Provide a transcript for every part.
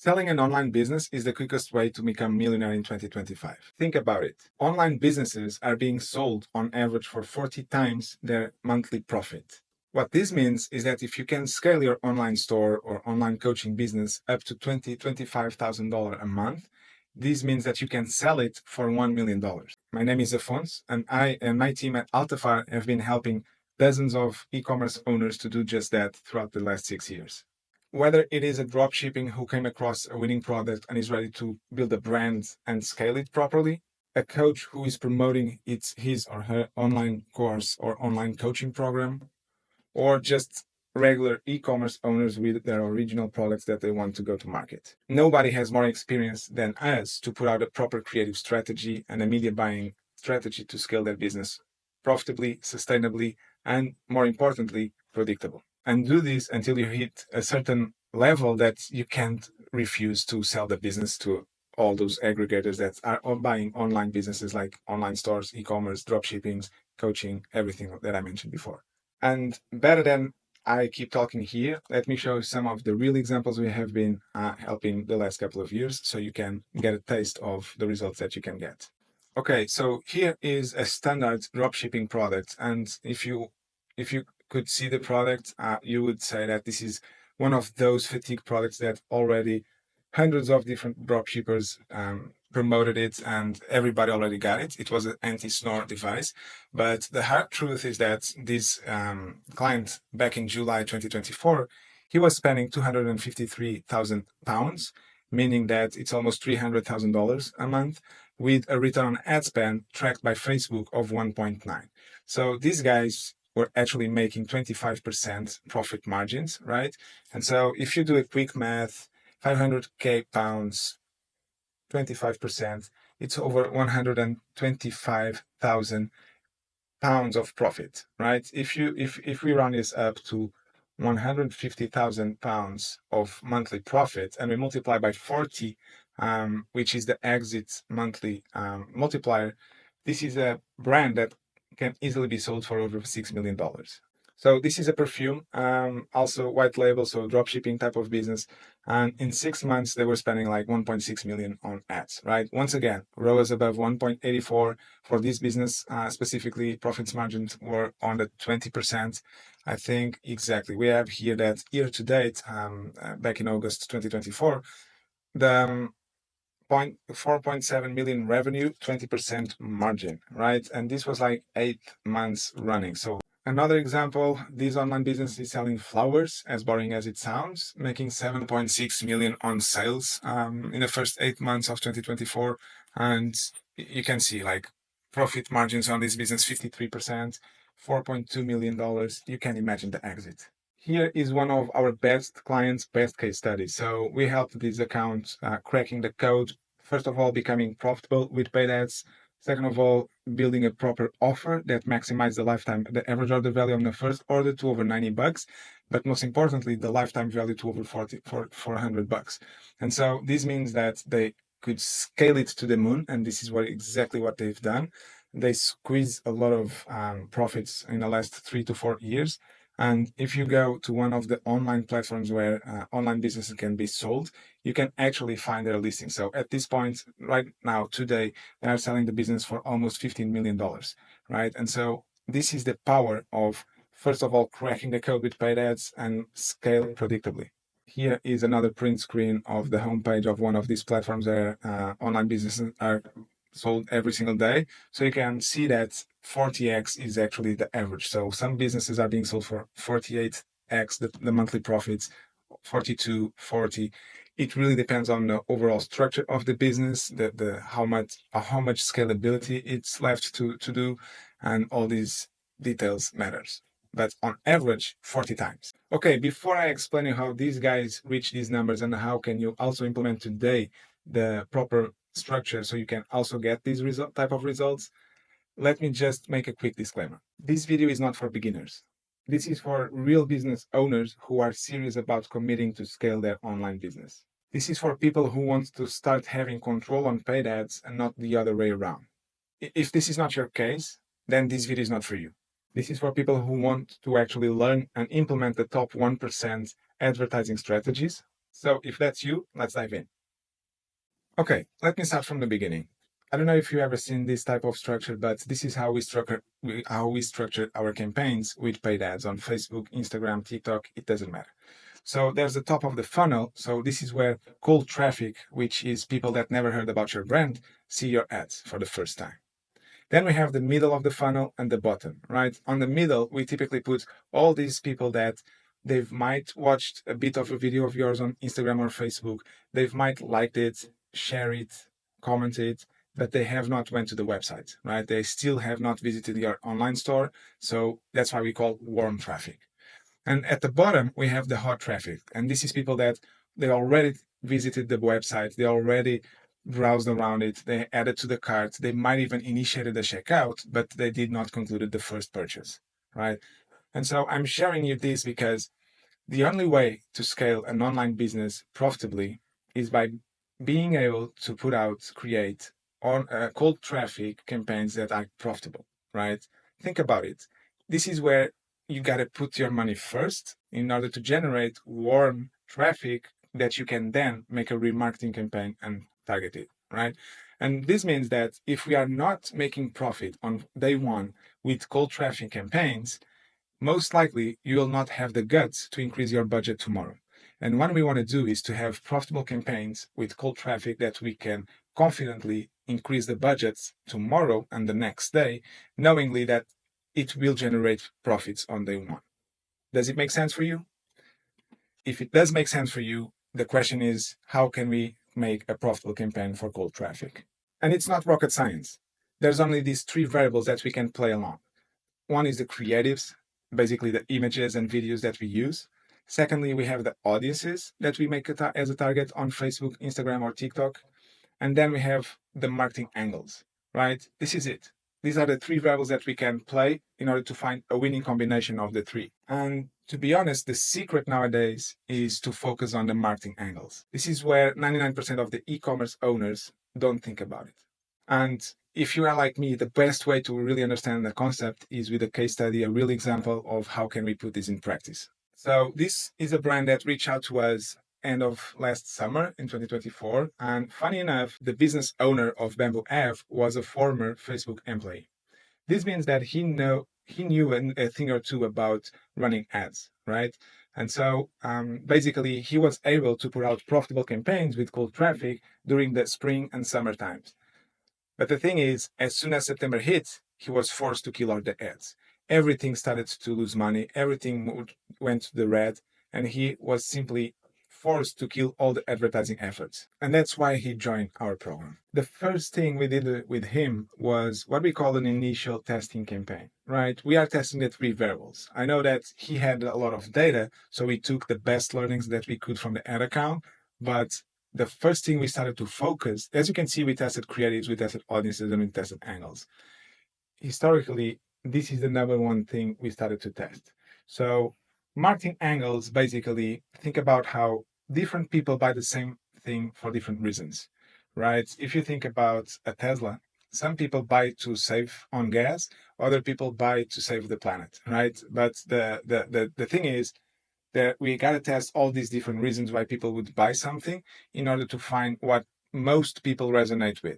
Selling an online business is the quickest way to become a millionaire in 2025. Think about it. Online businesses are being sold on average for 40 times their monthly profit. What this means is that if you can scale your online store or online coaching business up to $25,000 a month, this means that you can sell it for $1 million. My name is Afonso, and I and my team at Altafar have been helping dozens of e-commerce owners to do just that throughout the last 6 years. Whether it is a dropshipping who came across a winning product and is ready to build a brand and scale it properly, a coach who is promoting his or her online course or online coaching program, or just regular e-commerce owners with their original products that they want to go to market. Nobody has more experience than us to put out a proper creative strategy and a media buying strategy to scale their business profitably, sustainably, and more importantly, predictable. And do this until you hit a certain level that you can't refuse to sell the business to all those aggregators that are all buying online businesses like online stores, e-commerce, dropshipping, coaching, everything that I mentioned before. And better than I keep talking here, let me show you some of the real examples we have been helping the last couple of years so you can get a taste of the results that you can get. Okay, so here is a standard dropshipping product. And if you could see the product, you would say that this is one of those fatigue products that already hundreds of different dropshippers promoted it and everybody already got it. It was an anti-snore device. But the hard truth is that this client back in July 2024, he was spending £253,000, meaning that it's almost $300,000 a month with a return on ad spend tracked by Facebook of 1.9. So these guys were actually making 25% profit margins, right? And so if you do a quick math, 500k pounds, 25%, it's over 125,000 pounds of profit, right? If we run this up to 150,000 pounds of monthly profit and we multiply by 40, which is the exit monthly multiplier, this is a brand that can easily be sold for over $6 million. So this is a perfume, also white label, so dropshipping type of business. And in 6 months, they were spending like 1.6 million on ads, right? Once again, ROAS above 1.84 for this business, specifically profits margins were on the 20%. I think exactly. We have here that year to date, back in August 2024, the 4.7 million revenue, 20% margin, right? And this was like 8 months running. So another example, this online business is selling flowers, as boring as it sounds, making 7.6 million on sales in the first 8 months of 2024. And you can see like profit margins on this business, 53%, $4.2 million. You can imagine the exit. Here is one of our best clients' best case studies. So we helped these accounts cracking the code. First of all, becoming profitable with paid ads. Second of all, building a proper offer that maximizes the average order value on the first order to over $90, but most importantly, the lifetime value to over $400. And so this means that they could scale it to the moon, and this is exactly what they've done. They squeeze a lot of profits in the last 3 to 4 years. And if you go to one of the online platforms where online businesses can be sold, you can actually find their listing. So at this point, right now, today, they are selling the business for almost $15 million, right? And so this is the power of, first of all, cracking the code with paid ads and scale predictably. Here is another print screen of the homepage of one of these platforms where online businesses are sold every single day. So you can see that 40x is actually the average. So some businesses are being sold for 48x the monthly profits, 42, 40. It really depends on the overall structure of the business, the how much scalability it's left to do, and all these details matters. But on average, 40 times. Okay, before I explain you how these guys reach these numbers and how can you also implement today the proper structure so you can also get these type of results, let me just make a quick disclaimer. This video is not for beginners. This is for real business owners who are serious about committing to scale their online business. This is for people who want to start having control on paid ads and not the other way around. If this is not your case, then this video is not for you. This is for people who want to actually learn and implement the top 1% advertising strategies, So if that's you, let's dive in. Okay, let me start from the beginning. I don't know if you've ever seen this type of structure, but this is how we structured our campaigns with paid ads on Facebook, Instagram, TikTok. It doesn't matter. So there's the top of the funnel. So this is where cold traffic, which is people that never heard about your brand, see your ads for the first time. Then we have the middle of the funnel and the bottom, right? On the middle, we typically put all these people that they might watched a bit of a video of yours on Instagram or Facebook. They might liked it, share it, comment it, but they have not went to the website, right? They still have not visited your online store. So that's why we call warm traffic. And at the bottom, we have the hot traffic. And this is people that they already visited the website, they already browsed around it, they added to the cart, they might even initiated the checkout, but they did not conclude the first purchase, right? And so I'm sharing you this because the only way to scale an online business profitably is by being able to create on cold traffic campaigns that are profitable, right? Think about it. This is where you got to put your money first in order to generate warm traffic that you can then make a remarketing campaign and target it, right? And this means that if we are not making profit on day one with cold traffic campaigns, most likely you will not have the guts to increase your budget tomorrow. And what we want to do is to have profitable campaigns with cold traffic that we can confidently increase the budgets tomorrow and the next day, knowingly that it will generate profits on day one. Does it make sense for you? If it does make sense for you, the question is how can we make a profitable campaign for cold traffic? And it's not rocket science. There's only these three variables that we can play along. One is the creatives, basically the images and videos that we use. Secondly, we have the audiences that we make as a target on Facebook, Instagram, or TikTok. And then we have the marketing angles, right? This is it. These are the three variables that we can play in order to find a winning combination of the three. And to be honest, the secret nowadays is to focus on the marketing angles. This is where 99% of the e-commerce owners don't think about it. And if you are like me, the best way to really understand the concept is with a case study, a real example of how can we put this in practice. So this is a brand that reached out to us end of last summer in 2024. And funny enough, the business owner of Bamboo Ave was a former Facebook employee. This means that he knew a thing or two about running ads, right? And so basically, he was able to put out profitable campaigns with cold traffic during the spring and summer times. But the thing is, as soon as September hit, he was forced to kill all the ads. Everything started to lose money, everything went to the red, and he was simply forced to kill all the advertising efforts. And that's why he joined our program. The first thing we did with him was what we call an initial testing campaign, right? We are testing the three variables. I know that he had a lot of data, so we took the best learnings that we could from the ad account, but the first thing we started to focus, as you can see, we tested creatives, we tested audiences, and we tested angles. Historically, this is the number one thing we started to test. So marketing angles, basically think about how different people buy the same thing for different reasons, right? If you think about a Tesla, some people buy to save on gas, other people buy to save the planet, right? But the thing is, that we got to test all these different reasons why people would buy something in order to find what most people resonate with.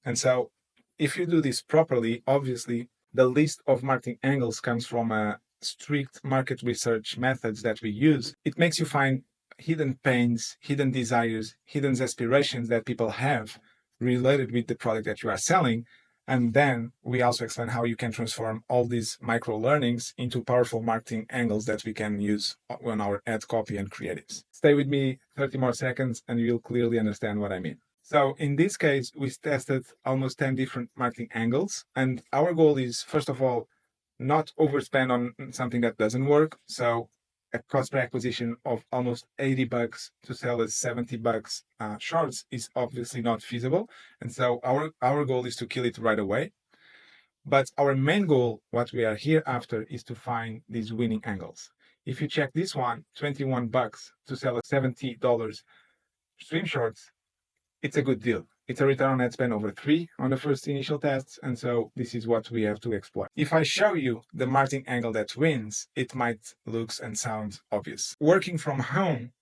And so if you do this properly, obviously the list of marketing angles comes from a strict market research methods that we use. It makes you find hidden pains, hidden desires, hidden aspirations that people have related with the product that you are selling. And then we also explain how you can transform all these micro learnings into powerful marketing angles that we can use on our ad copy and creatives. Stay with me 30 more seconds and you'll clearly understand what I mean. So in this case, we tested almost 10 different marketing angles. And our goal is, first of all, not overspend on something that doesn't work. So a cost per acquisition of almost $80 to sell as $70 shorts is obviously not feasible. And so our goal is to kill it right away. But our main goal, what we are here after, is to find these winning angles. If you check this one, $21 to sell a $70 stream shorts, it's a good deal. It's a return on ad spend over 3 on the first initial tests, and so this is what we have to explore. If I show you the marketing angle that wins, it might look and sound obvious. Working from home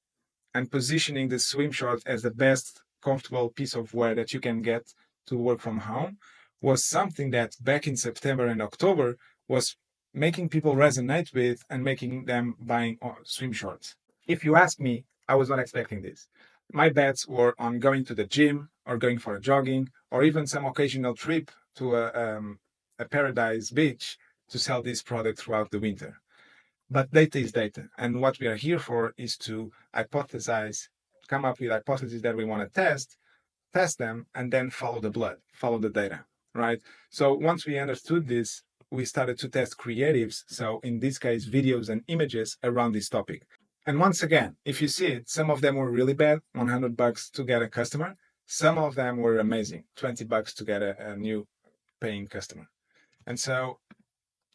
and positioning the swim short as the best comfortable piece of wear that you can get to work from home was something that back in September and October was making people resonate with and making them buying swim shorts. If you ask me, I was not expecting this. My bets were on going to the gym or going for a jogging or even some occasional trip to a paradise beach to sell this product throughout the winter. But data is data. And what we are here for is to hypothesize, come up with hypotheses that we want to test them, and then follow the blood, follow the data, right? So once we understood this, we started to test creatives. So in this case, videos and images around this topic. And once again, if you see it, some of them were really bad, $100 to get a customer. Some of them were amazing, $20 to get a new paying customer. And so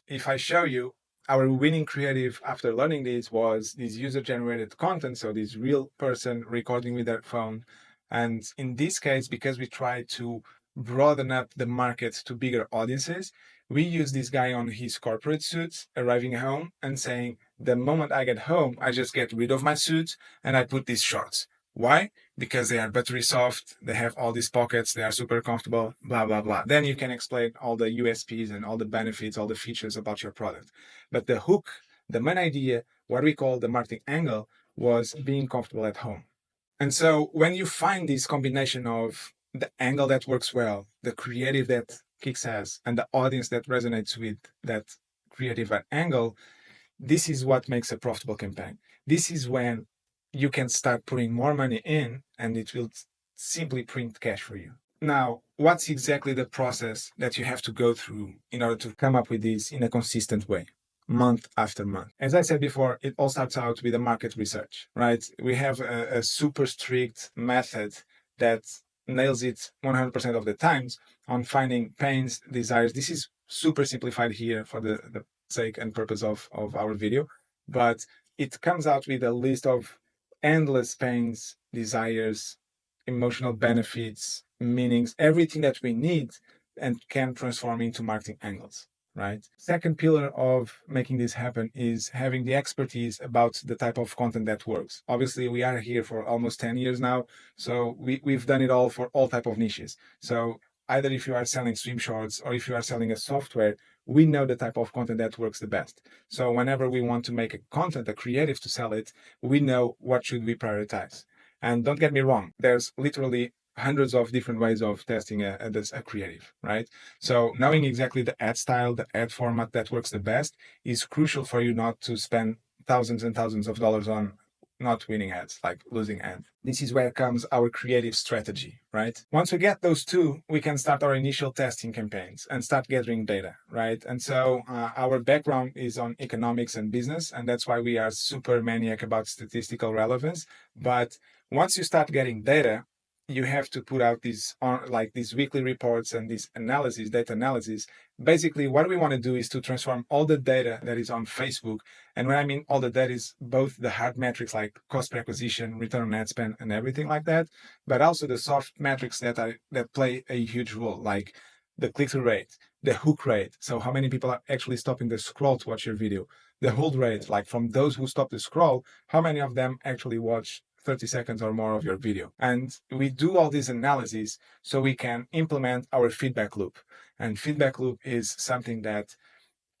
if I show you, our winning creative after learning this was this user generated content. So this real person recording with their phone. And in this case, because we try to broaden up the market to bigger audiences, we use this guy on his corporate suit arriving home and saying, the moment I get home, I just get rid of my suit and I put these shorts. Why? Because they are buttery soft, they have all these pockets, they are super comfortable, blah, blah, blah. Then you can explain all the USPs and all the benefits, all the features about your product. But the hook, the main idea, what we call the marketing angle, was being comfortable at home. And so when you find this combination of the angle that works well, the creative that kicks ass, and the audience that resonates with that creative angle, this is what makes a profitable campaign. This is when you can start putting more money in and it will simply print cash for you. Now, what's exactly the process that you have to go through in order to come up with this in a consistent way, month after month? As I said before, it all starts out with a market research, right? We have a super strict method that nails it 100% of the times on finding pains, desires. This is super simplified here for the sake and purpose of our video, but it comes out with a list of endless pains, desires, emotional benefits, meanings, everything that we need and can transform into marketing angles, right? Second pillar of making this happen is having the expertise about the type of content that works. Obviously, we are here for almost 10 years now, so we've done it all for all type of niches. So either if you are selling swim shorts or if you are selling a software, we know the type of content that works the best. So whenever we want to make a content, a creative to sell it, we know what should we prioritize. And don't get me wrong, there's literally hundreds of different ways of testing a creative, right? So knowing exactly the ad style, the ad format that works the best is crucial for you not to spend thousands and thousands of dollars on not winning ads, like losing ads. This is where comes our creative strategy, right? Once we get those two, we can start our initial testing campaigns and start gathering data, right? And so our background is on economics and business, and that's why we are super maniac about statistical relevance. But once you start getting data, you have to put out these weekly reports and these analysis, data analysis. Basically, what we want to do is to transform all the data that is on Facebook. And when I mean all the data is both the hard metrics like cost per acquisition, return on ad spend, and everything like that, but also the soft metrics that play a huge role, like the click-through rate, the hook rate. So how many people are actually stopping the scroll to watch your video? The hold rate, like from those who stop the scroll, how many of them actually watch 30 seconds or more of your video? And we do all these analyses so we can implement our feedback loop. And feedback loop is something that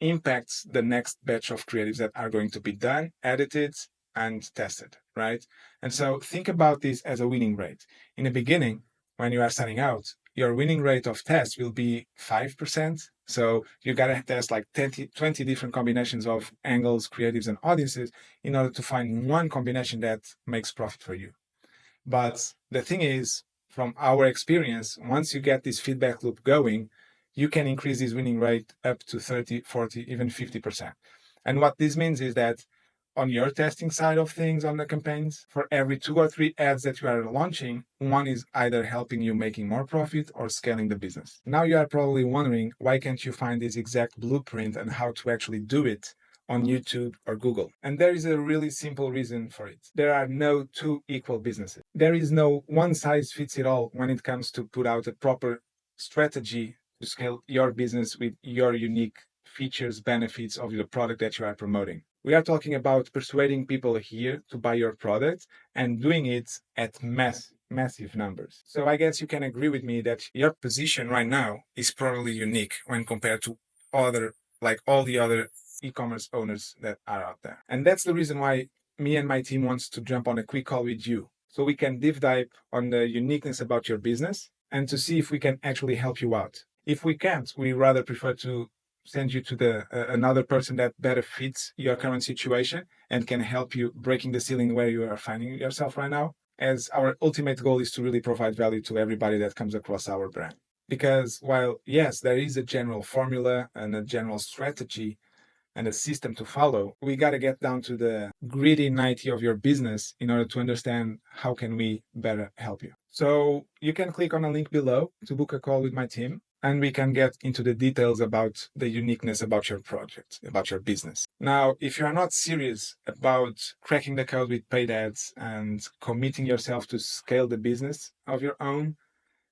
impacts the next batch of creatives that are going to be done, edited, and tested, right? And so think about this as a winning rate. In the beginning, when you are starting out, your winning rate of tests will be 5%. So you got to test like 20 different combinations of angles, creatives, and audiences in order to find one combination that makes profit for you. But the thing is, from our experience, once you get this feedback loop going, you can increase this winning rate up to 30, 40, even 50%. And what this means is that on your testing side of things on the campaigns, for every 2 or 3 ads that you are launching, one is either helping you making more profit or scaling the business. Now you are probably wondering, why can't you find this exact blueprint and how to actually do it on YouTube or Google? And there is a really simple reason for it. There are no two equal businesses. There is no one size fits it all when it comes to put out a proper strategy to scale your business with your unique features, benefits of the product that you are promoting. We are talking about persuading people here to buy your product and doing it at massive numbers. So I guess you can agree with me that your position right now is probably unique when compared to other, like all the other e-commerce owners that are out there. And that's the reason why me and my team wants to jump on a quick call with you so we can deep dive on the uniqueness about your business and to see if we can actually help you out. If we can't, we rather prefer to send you to the another person that better fits your current situation and can help you breaking the ceiling where you are finding yourself right now, as our ultimate goal is to really provide value to everybody that comes across our brand. Because while yes, there is a general formula and a general strategy and a system to follow, we got to get down to the gritty nitty of your business in order to understand how can we better help you. So you can click on a link below to book a call with my team, and we can get into the details about the uniqueness about your project, about your business. Now, if you are not serious about cracking the code with paid ads and committing yourself to scale the business of your own,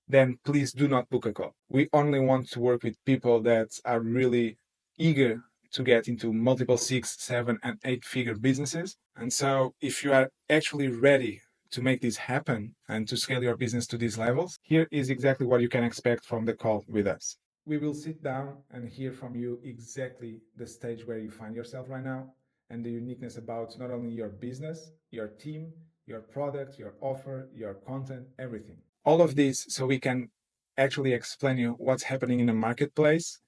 then please do not book a call. We only want to work with people that are really eager to get into multiple 6, 7, and 8-figure businesses. And so if you are actually ready to make this happen and to scale your business to these levels, here is exactly what you can expect from the call with us. We will sit down and hear from you exactly the stage where you find yourself right now and the uniqueness about not only your business, your team, your product, your offer, your content, everything. All of this so we can actually explain you what's happening in the marketplace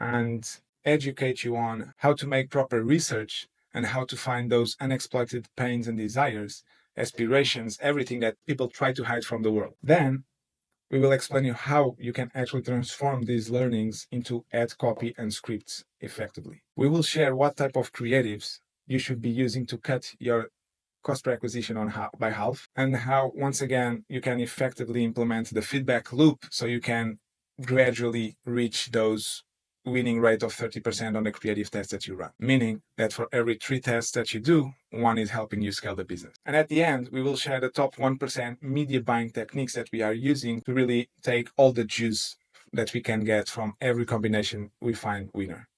and educate you on how to make proper research and how to find those unexploited pains and desires, aspirations, everything that people try to hide from the world. Then we will explain you how you can actually transform these learnings into ad copy and scripts effectively. We will share what type of creatives you should be using to cut your cost per acquisition by half, and how, once again, you can effectively implement the feedback loop so you can gradually reach those winning rate of 30% on the creative tests that you run. Meaning that for every 3 tests that you do, 1 is helping you scale the business. And at the end, we will share the top 1% media buying techniques that we are using to really take all the juice that we can get from every combination we find winner.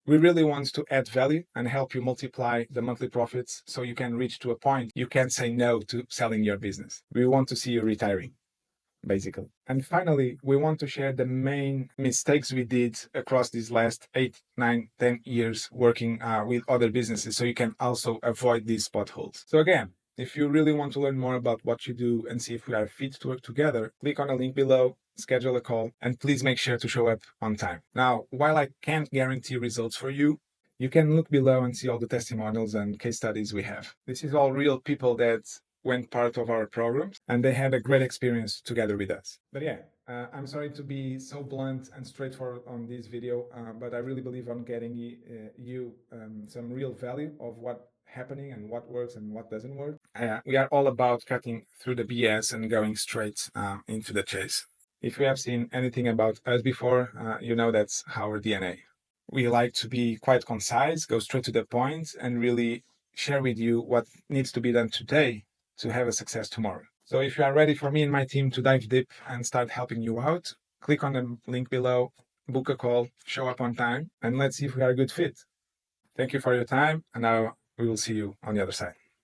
We really want to add value and help you multiply the monthly profits so you can reach to a point you can't say no to selling your business. We want to see you retiring, basically. And finally, we want to share the main mistakes we did across these last 8, 9, 10 years working with other businesses so you can also avoid these potholes. So again, if you really want to learn more about what you do and see if we are fit to work together, click on the link below, schedule a call, and please make sure to show up on time. Now, while I can't guarantee results for you, you can look below and see all the testimonials and case studies we have. This is all real people that went part of our programs and they had a great experience together with us. But yeah, I'm sorry to be so blunt and straightforward on this video, but I really believe on getting you some real value of what happening and what works and what doesn't work. We are all about cutting through the BS and going straight into the chase. If you have seen anything about us before, you know that's our DNA. We like to be quite concise, go straight to the point, and really share with you what needs to be done today to have a success tomorrow. So if you are ready for me and my team to dive deep and start helping you out, click on the link below, book a call, show up on time, and let's see if we are a good fit. Thank you for your time, and now we will see you on the other side.